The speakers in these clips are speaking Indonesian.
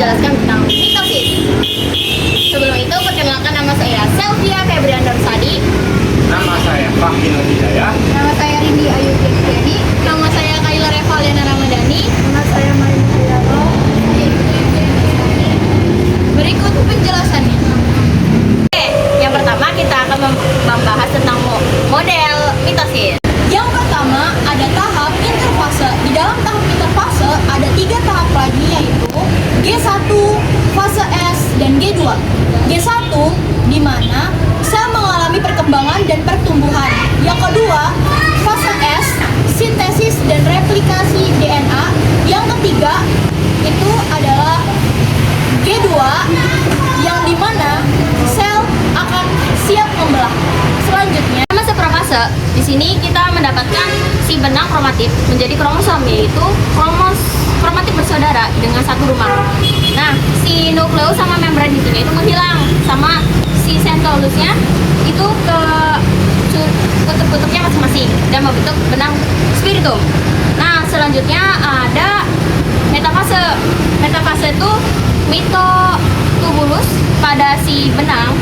menjelaskan tentang mitosis. Sebelum itu, perkenalkan nama saya Selvia Febrian Dorsadi. Nama saya Fahmi Hidayah. Nama saya Rindi Ayu Jadi. Nama saya Kayla Revaliana Ramadhani. Nama saya Maria Hidayah. Berikut penjelasannya. Oke, yang pertama kita akan membahas tentang model mitosis. Yang pertama ada tahap interfase. Di dalam tahap interfase ada 3 tahap lagi, yaitu G1, fase S, dan G2. G1 di mana sel mengalami perkembangan dan pertumbuhan. Yang kedua, fase S, sintesis dan replikasi DNA. Yang ketiga itu adalah G2 yang dimana sel akan siap membelah. Selanjutnya, masa profase. Di sini kita mendapatkan si benang kromatif menjadi kromosom, yaitu kromatif bersaudara dengan satu rumah. Nah, si nukleus sama membran intinya itu menghilang, sama si sentrolusnya itu ke kutub-kutubnya masing-masing dan membentuk benang spiritum. Nah, selanjutnya ada metafase. Metafase itu mitotubulus pada si benang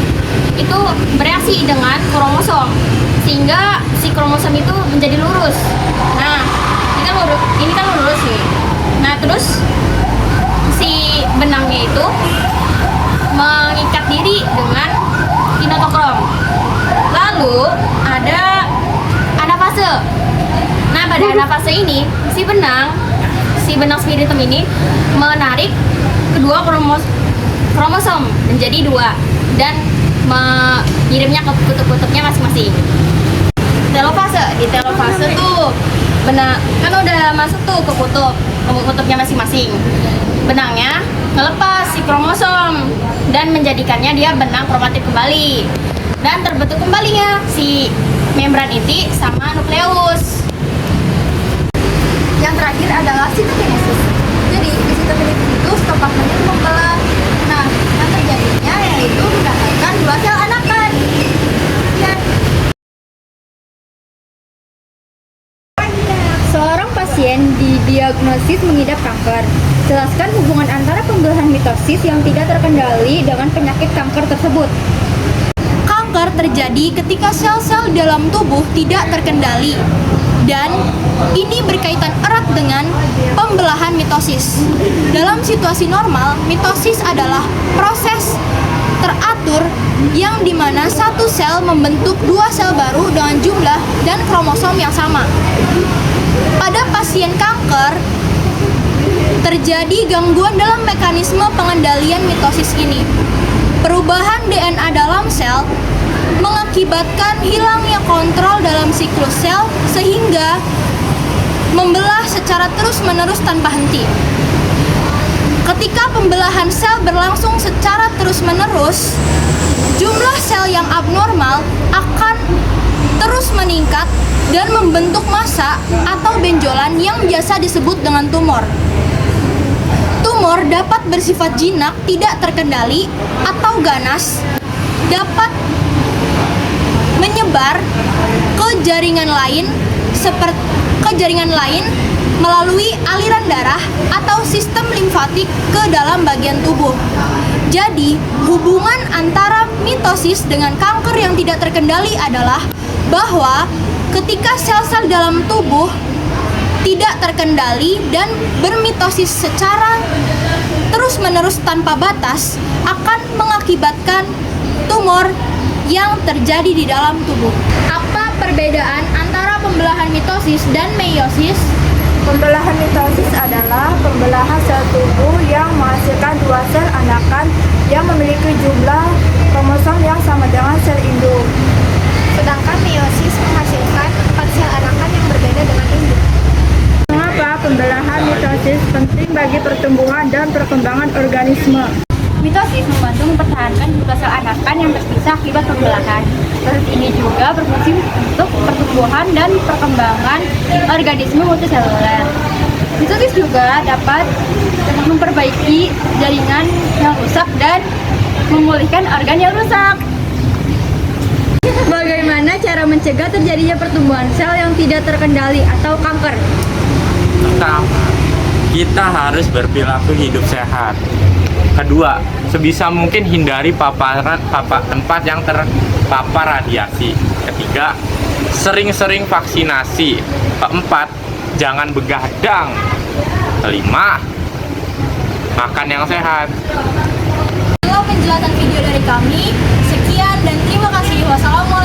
itu bereaksi dengan kromosom sehingga si kromosom itu menjadi lurus. Nah, ini kan lurus nih. Nah, terus si benangnya itu mengikat diri dengan kinetokrom. Lalu ada anafase. Nah, pada anafase ini si benang spiritum ini menarik kedua kromosom menjadi 2 dan mengirimnya ke kutub-kutubnya masing-masing. Telofase. Di telofase tuh benang kan udah masuk tuh ke kutubnya masing-masing. Benangnya melepas si kromosom dan menjadikannya dia benang kromatif kembali. Dan terbentuk kembalinya si membran inti sama nukleus. Yang terakhir adalah sitokinesis. Jadi di sitokinesis itu stopagma membelah. Nah, yang terjadinya yaitu mendapatkan 2 sel anakan. Ya. Seorang pasien didiagnosis mengidap kanker. Jelaskan hubungan antara pembelahan mitosis yang tidak terkendali dengan penyakit kanker tersebut. Kanker terjadi ketika sel-sel dalam tubuh tidak terkendali, dan ini berkaitan erat dengan pembelahan mitosis. Dalam situasi normal, mitosis adalah proses teratur yang dimana satu sel membentuk 2 sel baru dengan jumlah dan kromosom yang sama. Pada pasien kanker, terjadi gangguan dalam mekanisme pengendalian mitosis ini. Perubahan DNA dalam sel mengakibatkan hilangnya kontrol dalam siklus sel sehingga membelah secara terus-menerus tanpa henti. Ketika pembelahan sel berlangsung secara terus-menerus, jumlah sel yang abnormal akan terus meningkat dan membentuk massa atau benjolan yang biasa disebut dengan tumor. Tumor dapat bersifat jinak, tidak terkendali, atau ganas, dapat menyebar ke jaringan lain melalui aliran darah atau sistem limfatik ke dalam bagian tubuh. Jadi, hubungan antara mitosis dengan kanker yang tidak terkendali adalah bahwa ketika sel-sel dalam tubuh tidak terkendali dan bermitosis secara terus-menerus tanpa batas akan mengakibatkan tumor yang terjadi di dalam tubuh. Apa perbedaan antara pembelahan mitosis dan meiosis? Pembelahan mitosis adalah pembelahan sel tubuh yang menghasilkan 2 sel anakan yang memiliki jumlah kromosom yang sama dengan sel induk. Sedangkan meiosis menghasilkan 4 sel anakan yang berbeda dengan induk. Mengapa pembelahan mitosis penting bagi pertumbuhan dan perkembangan organisme? Mitosis membantu mempertahankan dua sel anakan yang terpisah akibat pembelahan. Proses ini juga berfungsi untuk pertumbuhan dan perkembangan organisme multiseluler. Mitosis juga dapat memperbaiki jaringan yang rusak dan memulihkan organ yang rusak. Bagaimana cara mencegah terjadinya pertumbuhan sel yang tidak terkendali atau kanker? Pertama, kita harus berperilaku hidup sehat. Kedua, sebisa mungkin hindari tempat yang terpapar radiasi. Ketiga, sering-sering vaksinasi. Keempat, jangan begadang. Kelima, makan yang sehat. Itulah penjelasan video dari kami. Sekian dan terima kasih. Wassalamualaikum